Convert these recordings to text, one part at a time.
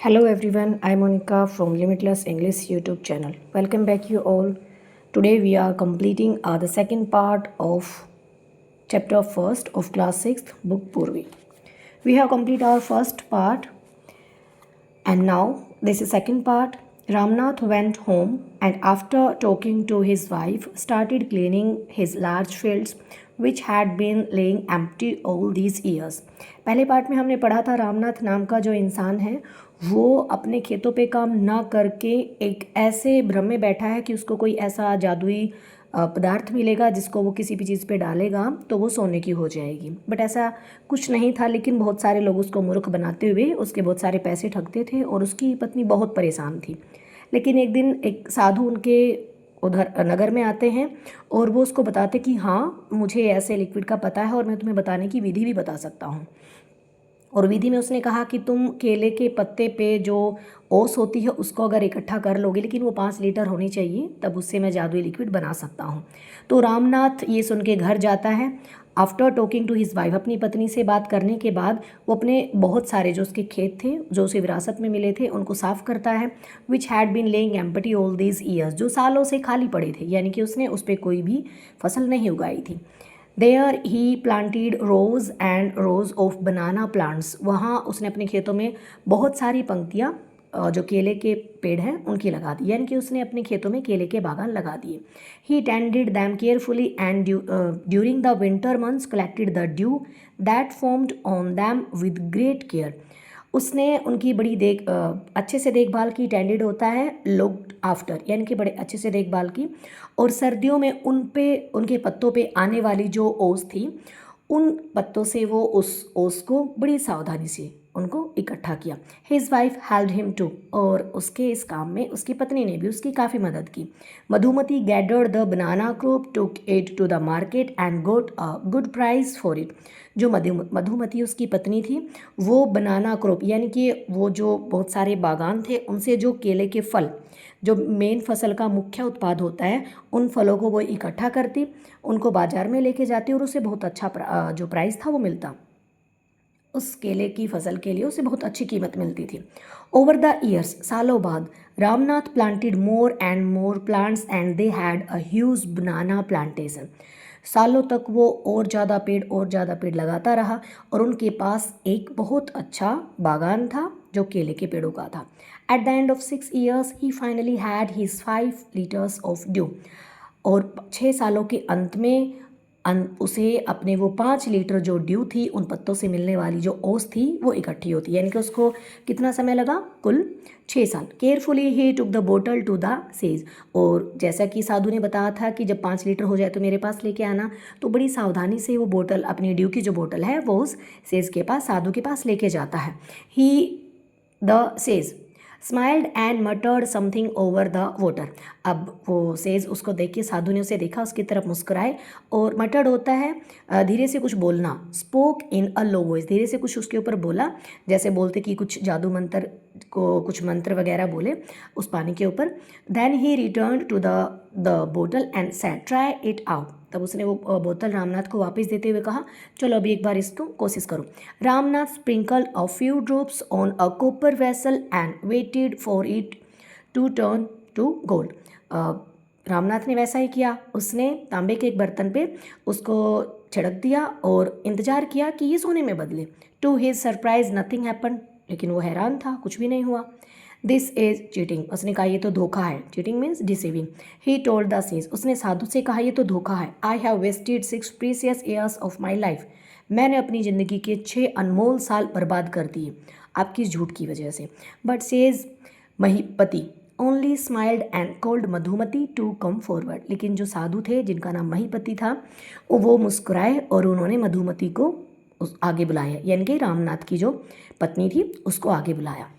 Hello everyone, I'm Monica from Limitless English YouTube channel. Welcome back you all. Today we are completing the second part of chapter first of class 6th book Purvi. We have completed our first part and now this is second part. Ramnath went home and after talking to his wife started cleaning his large fields which had been laying empty all these years. पहले part में हमने पढ़ा था रामनाथ नाम का जो इंसान है वो अपने खेतों पे काम ना करके एक ऐसे भ्रम में बैठा है कि उसको कोई ऐसा जादुई पदार्थ मिलेगा जिसको वो किसी भी चीज़ पे डालेगा तो वो सोने की हो जाएगी। बट ऐसा कुछ नहीं था, लेकिन बहुत सारे लोग उसको मूर्ख बनाते हुए उसके बहुत सारे पैसे ठगते थे और उसकी पत्नी बहुत परेशान थी। लेकिन एक दिन एक साधु उनके उधर नगर में आते हैं और वो उसको बताते कि हाँ मुझे ऐसे लिक्विड का पता है और मैं तुम्हें बताने की विधि भी बता सकता हूँ। और विधि में उसने कहा कि तुम केले के पत्ते पे जो ओस होती है उसको अगर इकट्ठा कर लोगे, लेकिन वो 5 लीटर होनी चाहिए, तब उससे मैं जादुई लिक्विड बना सकता हूँ। तो रामनाथ ये सुन के घर जाता है। After talking to his wife, अपनी पत्नी से बात करने के बाद वो अपने बहुत सारे जो उसके खेत थे जो उसे विरासत में मिले थे उनको साफ़ करता है। Which had been lying empty all these years, जो सालों से खाली पड़े थे, यानी कि उसने उस पर कोई भी फसल नहीं उगाई थी। There he planted rows and rows of banana plants, वहाँ उसने अपने खेतों में बहुत सारी पंक्तियाँ जो केले के पेड़ हैं उनकी लगा दी, यानी कि उसने अपने खेतों में केले के बागान लगा दिए। He tended them carefully and during the winter months collected the dew that formed on them with great care, उसने उनकी बड़ी अच्छे से देखभाल की। टेंडेड होता है लुक्ड आफ्टर, यानी कि बड़े अच्छे से देखभाल की। और सर्दियों में उनके पत्तों पे आने वाली जो ओस थी उन पत्तों से वो उस ओस को बड़ी सावधानी से उनको इकट्ठा किया। His wife helped him too, और उसके इस काम में उसकी पत्नी ने भी उसकी काफ़ी मदद की। Madhumati gathered the banana crop, took it to the market and got a good price for it, जो मधुमती उसकी पत्नी थी वो बनाना क्रॉप, यानी कि वो जो बहुत सारे बागान थे उनसे जो केले के फल, जो मेन फसल का मुख्य उत्पाद होता है, उन फलों को वो इकट्ठा करती, उनको बाज़ार में लेके जाती और उसे बहुत अच्छा जो प्राइस था वो मिलता। उस केले की फसल के लिए उसे बहुत अच्छी कीमत मिलती थी। ओवर द ईयर्स, सालों बाद, Ramnath planted more and more plants and they had a huge banana plantation, सालों तक वो और ज़्यादा पेड़ लगाता रहा और उनके पास एक बहुत अच्छा बागान था जो केले के पेड़ों का था। At the end of 6 years he finally had his 5 litres of due, और 6 सालों के अंत में उसे अपने वो 5 लीटर जो ड्यू थी, उन पत्तों से मिलने वाली जो ओस थी वो इकट्ठी होती, यानी कि उसको कितना समय लगा, कुल 6 साल। Carefully he took the bottle to the sage, और जैसा कि साधु ने बताया था कि जब 5 लीटर हो जाए तो मेरे पास लेके आना, तो बड़ी सावधानी से वो बोतल, अपनी ड्यू की जो बोतल है वो उस सेज के पास, साधु के पास लेके जाता है। He the sage smiled and muttered something over the water, अब वो सेज उसको देख के, साधु ने उसे देखा, उसकी तरफ मुस्कुराए, और मटर्ड होता है धीरे से कुछ बोलना। Spoke in a low voice, धीरे से कुछ उसके ऊपर बोला, जैसे बोलते कि कुछ जादू मंत्र को, कुछ मंत्र वगैरह बोले उस पानी के ऊपर। Then he return to the बोतल and said try it out, तब उसने वो बोतल रामनाथ को वापस देते हुए कहा चलो अभी एक बार इसको कोशिश करो। Ramnath sprinkle a few drops on a copper vessel and waited for it to turn to gold, Ramnath ने वैसा ही किया, उसने तांबे के एक बर्तन पे उसको छिड़क दिया और इंतजार किया कि ये सोने में बदले। To his surprise nothing happen, लेकिन वो हैरान था, कुछ भी नहीं हुआ। दिस इज चीटिंग, उसने कहा ये तो धोखा है। Cheating means deceiving. He told the sage, उसने साधु से कहा ये तो धोखा है। I have wasted 6 precious years of my life, मैंने अपनी ज़िंदगी के 6 अनमोल साल बर्बाद कर दिए आपकी झूठ की वजह से। But says Mahipati only smiled and called Madhumati to come forward, लेकिन जो साधु थे जिनका नाम महीपति था वो मुस्कुराए और उन्होंने मधुमती को आगे बुलाया, यानी कि रामनाथ की जो पत्नी थी उसको आगे बुलाया।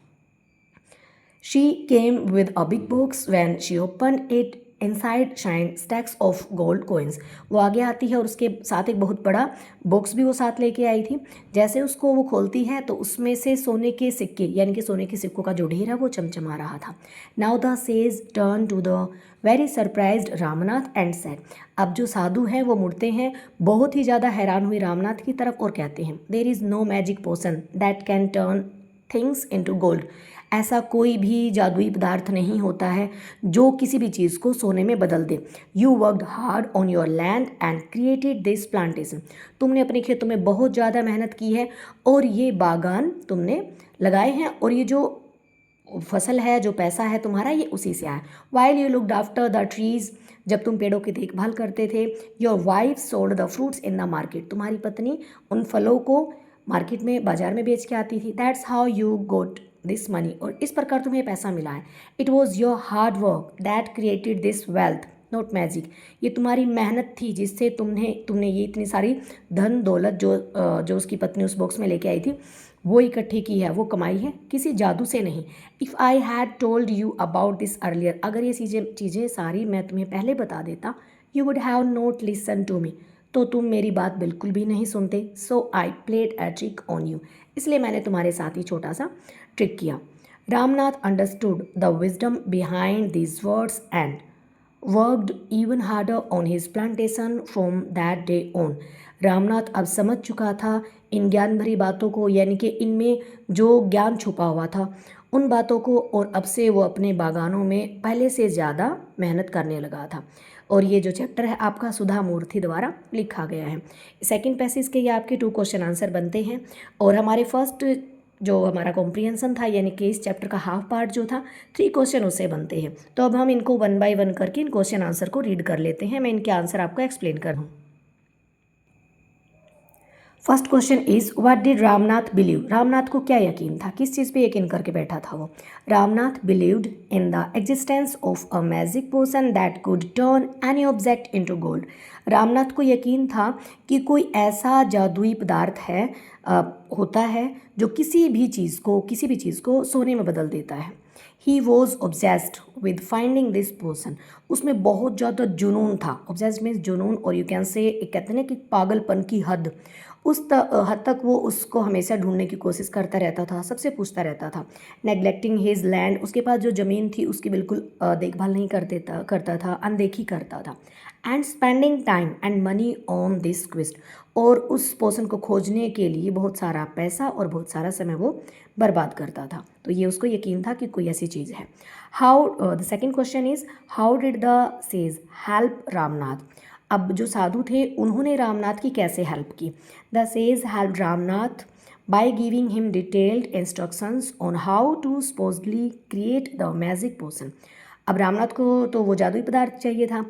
She came with a big box. When she opened it, inside shine stacks of gold coins. वो आगे आती है और उसके साथ एक बहुत बड़ा बॉक्स भी वो साथ लेके आई थी। जैसे उसको वो खोलती है तो उसमें से सोने के सिक्के, यानी कि सोने के सिक्कों का जो ढेर है वो चमचमा रहा था। Now the sage turned to the very surprised Ramnath and said, अब जो साधु हैं वो मुड़ते हैं बहुत ही ज़्यादा हैरान हुई रामनाथ की तरफ और कहते हैं, There is no magic potion that can turn things into gold. ऐसा कोई भी जादुई पदार्थ नहीं होता है जो किसी भी चीज़ को सोने में बदल दे। You worked hard on your land and created this plantation. तुमने अपने खेतों में बहुत ज़्यादा मेहनत की है और ये बागान तुमने लगाए हैं, और ये जो फसल है, जो पैसा है तुम्हारा, ये उसी से आया। While you looked after the trees, जब तुम पेड़ों की देखभाल करते थे। Your wife sold the fruits in the market, तुम्हारी पत्नी उन फलों को मार्केट में, बाजार में बेच के आती थी। That's how you got this money, और इस प्रकार तुम्हें पैसा मिला है। It was your hard work that created this wealth not magic. ये तुम्हारी मेहनत थी जिससे तुमने ये इतनी सारी धन दौलत जो उसकी पत्नी उस बॉक्स में लेके आई थी वो इकट्ठी की है, वो कमाई है, किसी जादू से नहीं। If I had told you about this earlier, अगर ये चीज़ें सारी मैं तुम्हें पहले बता देता, you would have not listen to me, तो तुम मेरी बात बिल्कुल भी नहीं सुनते। So I played a trick on you, इसलिए मैंने तुम्हारे साथ ही छोटा सा ट्रिक किया। Ramnath understood the wisdom behind these words and worked even harder on his plantation from that day on. Ramnath अब समझ चुका था इन ज्ञान भरी बातों को, यानी कि इनमें जो ज्ञान छुपा हुआ था उन बातों को, और अब से वो अपने बागानों में पहले से ज़्यादा मेहनत करने लगा था। और ये जो चैप्टर है आपका सुधा मूर्ति द्वारा लिखा गया है। सेकंड पैसेज के ये आपके 2 क्वेश्चन आंसर बनते हैं, और हमारे फर्स्ट जो हमारा कॉम्प्रिहेंशन था, यानी कि इस चैप्टर का हाफ पार्ट जो था, 3 क्वेश्चन उससे बनते हैं। तो अब हम इनको 1 बाय 1 करके इन क्वेश्चन आंसर को रीड कर लेते हैं। मैं इनके आंसर आपको एक्सप्लेन कर दूँ। First question is what did Ramnath believe. Ramnath को क्या यकीन था, किस चीज़ पे यकीन करके बैठा था वो। Ramnath believed in the existence of a magic potion that could turn any object into gold. Ramnath को यकीन था कि कोई ऐसा जादुई पदार्थ है, होता है जो किसी भी चीज़ को सोने में बदल देता है। He was obsessed with finding this potion. उसमें बहुत ज़्यादा जुनून था। ऑब्सेस्ड मीन्स जुनून, और यू कैन से, कहते हैं कि पागलपन की हद, हद तक वो उसको हमेशा ढूंढने की कोशिश करता रहता था, सबसे पूछता रहता था। नेग्लेक्टिंग हिज लैंड, उसके पास जो ज़मीन थी उसकी बिल्कुल देखभाल नहीं करता था, अनदेखी करता था। And spending time and money on this quest, और उस पोर्शन को खोजने के लिए बहुत सारा पैसा और बहुत सारा समय वो बर्बाद करता था। तो ये उसको यकीन था कि कोई ऐसी चीज़ है। How the second question is how did the sage help Ramnath. अब जो साधु थे उन्होंने रामनाथ की कैसे हेल्प की। The sage help Ramnath by giving him detailed instructions on how to supposedly create the magic potion. अब रामनाथ को तो वो जादुई पदार्थ चाहिए था,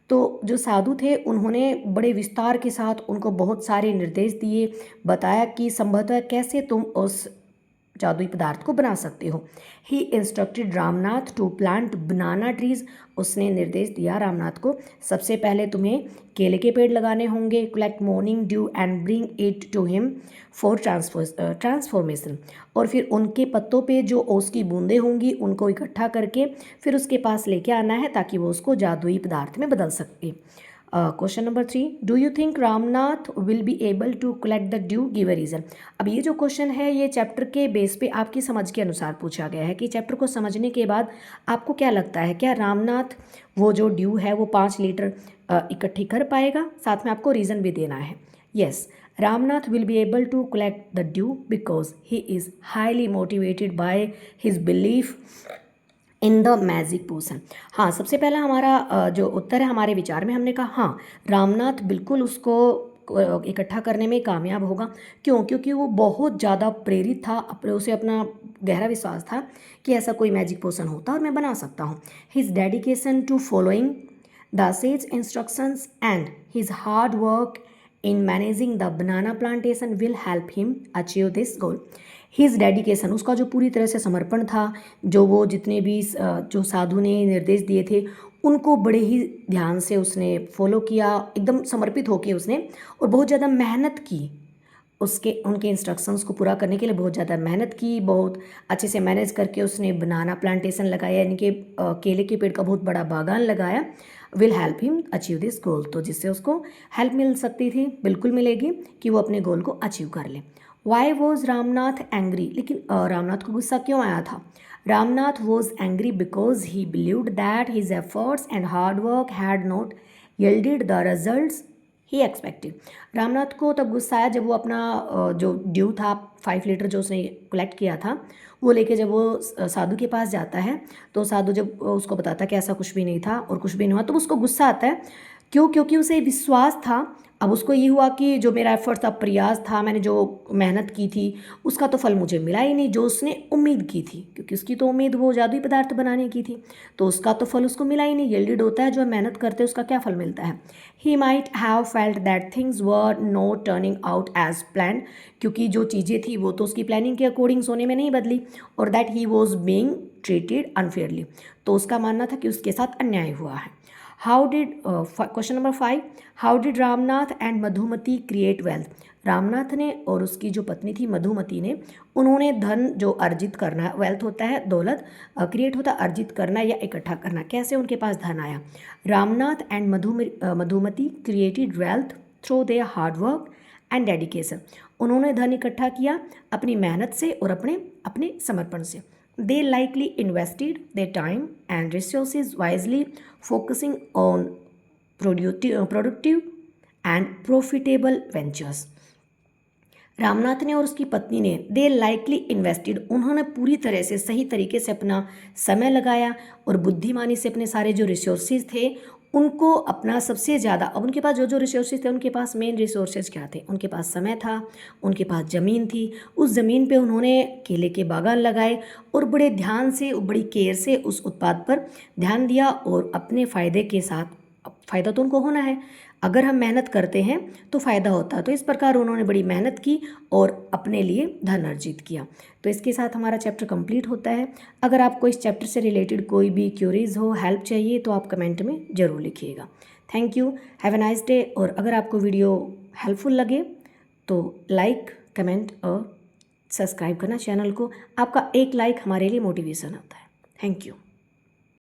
तो जो साधु थे उन्होंने बड़े विस्तार के साथ उनको बहुत सारे निर्देश दिए, बताया कि संभवतः कैसे तुम उस जादुई पदार्थ को बना सकते हो। He instructed Ramnath to plant banana trees. उसने निर्देश दिया रामनाथ को, सबसे पहले तुम्हें केले के पेड़ लगाने होंगे। Collect morning dew and bring it to him for transformation. और फिर उनके पत्तों पे जो ओस की बूंदें होंगी उनको इकट्ठा करके फिर उसके पास लेके आना है ताकि वो उसको जादुई पदार्थ में बदल सके। Question number 3, do you think Ramnath will be able to collect the dew, give a reason. अब ये जो क्वेश्चन है ये चैप्टर के बेस पे आपकी समझ के अनुसार पूछा गया है कि चैप्टर को समझने के बाद आपको क्या लगता है, क्या रामनाथ वो जो ड्यू है वो 5 लीटर इकट्ठी कर पाएगा। साथ में आपको रीज़न भी देना है। Yes, Ramnath will be able to collect the dew because he is highly motivated by his belief in the magic potion. हाँ, सबसे पहला हमारा जो उत्तर है हमारे विचार में, हमने कहा हाँ रामनाथ बिल्कुल उसको इकट्ठा करने में कामयाब होगा। क्यों? क्योंकि वो बहुत ज़्यादा प्रेरित था, उसे अपना गहरा विश्वास था कि ऐसा कोई मैजिक पोशन होता और मैं बना सकता हूँ। His dedication to following the sage instructions and his hard work in managing the banana plantation will help him achieve this goal. His dedication, उसका जो पूरी तरह से समर्पण था, जो वो जितने भी जो साधु ने निर्देश दिए थे उनको बड़े ही ध्यान से उसने फॉलो किया, एकदम समर्पित होकर उसने, और बहुत ज़्यादा मेहनत की उनके इंस्ट्रक्शंस को पूरा करने के लिए बहुत ज़्यादा मेहनत की, बहुत अच्छे से मैनेज करके उसने बनाना प्लांटेशन लगाया, यानी कि केले के पेड़ का बहुत बड़ा बागान लगाया। Will help him achieve this गोल, तो जिससे उसको हेल्प मिल सकती थी, बिल्कुल मिलेगी कि वो अपने गोल को अचीव कर ले। वाई वॉज रामनाथ एंग्री, लेकिन रामनाथ को गुस्सा क्यों आया था। Ramnath was angry because he believed that his efforts and hard work had not yielded the results he expected. Ramnath को तब गुस्सा आया जब वो अपना जो ड्यू था 5 लीटर जो उसने कलेक्ट किया था वो लेके जब वो साधु के पास जाता है, तो साधु जब उसको बताता है कि ऐसा कुछ भी नहीं था और कुछ भी नहीं हुआ, तो उसको गुस्सा आता है। क्यों? क्योंकि उसे विश्वास था। अब उसको ये हुआ कि जो मेरा एफर्ट था, प्रयास था, मैंने जो मेहनत की थी उसका तो फल मुझे मिला ही नहीं जो उसने उम्मीद की थी, क्योंकि उसकी तो उम्मीद वो जादुई पदार्थ बनाने की थी, तो उसका तो फल उसको मिला ही नहीं। यील्डेड होता है जो हम मेहनत करते हैं उसका क्या फल मिलता है। He might have felt that things were not turning out as plan, क्योंकि जो चीज़ें थी वो तो उसकी प्लानिंग के अकॉर्डिंग सोने में नहीं बदली, और that he was being treated unfairly, तो उसका मानना था कि उसके साथ अन्याय हुआ है। How did question number 5, how did Ramnath and Madhumati create wealth. Ramnath ने और उसकी जो पत्नी थी मधुमती ने, उन्होंने धन जो अर्जित करना, वेल्थ होता है दौलत, क्रिएट होता है अर्जित करना या इकट्ठा करना, कैसे उनके पास धन आया। Ramnath and Madhumati created wealth through their hard work and dedication. उन्होंने धन इकट्ठा किया अपनी मेहनत से और अपने अपने समर्पण से। They likely invested their time and resources wisely, focusing on productive and profitable ventures. Ramnath ने और उसकी पत्नी ने दे लाइकली इन्वेस्टेड, उन्होंने पूरी तरह से सही तरीके से अपना समय लगाया और बुद्धिमानी से अपने सारे जो रिसोर्सेज थे उनको अपना सबसे ज़्यादा, अब उनके पास जो जो रिसोर्सेज थे उनके पास मेन रिसोर्सेज क्या थे, उनके पास समय था, उनके पास ज़मीन थी, उस ज़मीन पे उन्होंने केले के बागान लगाए और बड़े ध्यान से, बड़ी केयर से उस उत्पाद पर ध्यान दिया और अपने फ़ायदे के साथ, फ़ायदा तो उनको होना है, अगर हम मेहनत करते हैं तो फ़ायदा होता है, तो इस प्रकार उन्होंने बड़ी मेहनत की और अपने लिए धन अर्जित किया। तो इसके साथ हमारा चैप्टर कंप्लीट होता है। अगर आपको इस चैप्टर से रिलेटेड कोई भी क्यूरीज हो, हेल्प चाहिए, तो आप कमेंट में ज़रूर लिखिएगा। Thank you, have a nice day. और अगर आपको वीडियो हेल्पफुल लगे तो लाइक, कमेंट और सब्सक्राइब करना चैनल को। आपका एक लाइक हमारे लिए मोटिवेशन होता है। Thank you.